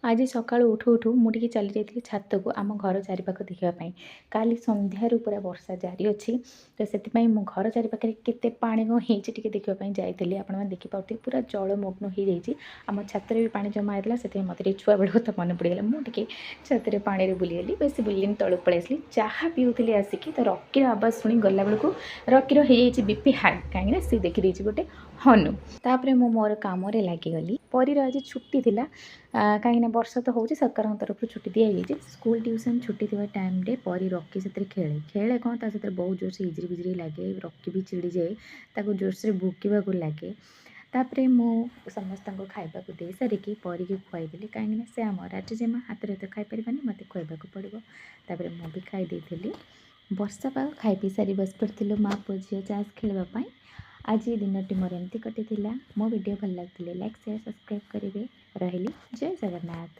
आज सकाळୁ उठु उठु ମୁଁ ଟିକେ चली जाइଥିଲି ଛାତକୁ ଆମ ଘର ଚାରିପାଖ ଦେଖିବା ପାଇଁ। କାଲି ସନ୍ଧ୍ୟାରୁ ପୁରା ବର୍ଷା ଜାରି ଅଛି। ତ ସେଥିପାଇଁ ମୁଁ ଘର ଚାରିପାଖରେ କେତେ ପାଣି କ'ଣ ହେଇଛି ଟିକେ ଦେଖିବା ପାଇଁ ଯାଇଥିଲି। ଆପଣମାନେ ଦେଖିପାରୁଥିବେ ପୁରା ଜଳମଗ୍ନ ହେଇଯାଇଛି। ଆମ ଛାତରେ ବି ପାଣି ଜମା ହେଇଥିଲା। ସେଥିପାଇଁ ମୋତେ ଟିକେ ଛୁଆବେଳ କଥା ମନେ ପଡ଼ିଗଲା। ମୁଁ ଟିକେ ଛାତରେ ପାଣିରେ ବୁଲିଗଲି। ବେଶୀ ବୁଲିଲିନି, ତଳକୁ ପଳେଇ ଆସିଲି। ଚାହା ପିଉଥିଲି ଆସିକି, ତ ରକିର ଆବାଜ ଶୁଣି ଗଲାବେଳକୁ ରକିର ହେଇଯାଇଛି ବିପି ହାଇ, କାହିଁକିନା ସେ ଦେଖିଦେଇଛି ଗୋଟେ ହନୁ। ତାପରେ ମୁଁ ମୋର କାମରେ ଲାଗିଗଲି। ପରୀର ଆଜି ଛୁଟି ଥିଲା, କାହିଁକିନା ବର୍ଷା ତ ହେଉଛି, ସରକାରଙ୍କ ତରଫରୁ ଛୁଟି ଦିଆଯାଇଛି। ସ୍କୁଲ ଟ୍ୟୁସନ୍ ଛୁଟି ଥିବା ଟାଇମ୍ରେ ପରୀ ରକି ସେଥିରେ ଖେଳେ କ'ଣ, ତା ସେଥିରେ ବହୁତ ଜୋରସେ ହିଜିରି ବିଜିରି ଲାଗେ। ରକି ବି ଚିଡ଼ିଯାଏ, ତାକୁ ଜୋରସରେ ଭୁକିବାକୁ ଲାଗେ। ତାପରେ ମୁଁ ସମସ୍ତଙ୍କୁ ଖାଇବାକୁ ଦେଇ ସାରିକି ପରୀକି ଖୁଆଇଦେଲି, କାହିଁକିନା ସେ ଆମ ରାଜଜେମା, ହାତରେ ତ ଖାଇପାରିବାନି, ମୋତେ ଖୁଆଇବାକୁ ପଡ଼ିବ। ତାପରେ ମୁଁ ବି ଖାଇ ଦେଇଥିଲି। ବର୍ଷା ପାଗ, ଖାଇ ପିଇ ସାରି ବସି ପଡ଼ିଥିଲୁ ମା ପୁଅ ଝିଅ ଚାସ୍ ଖେଳିବା ପାଇଁ। ଆଜି ଦିନଟି ମୋର ଏମିତି କଟିଥିଲା। ମୋ ଭିଡ଼ିଓ ଭଲ ଲାଗିଥିଲେ ଲାଇକ୍, ସେୟାର, ସବସ୍କ୍ରାଇବ୍ କରିବେ। ରହିଲି, ଜୟ ଜଗନ୍ନାଥ।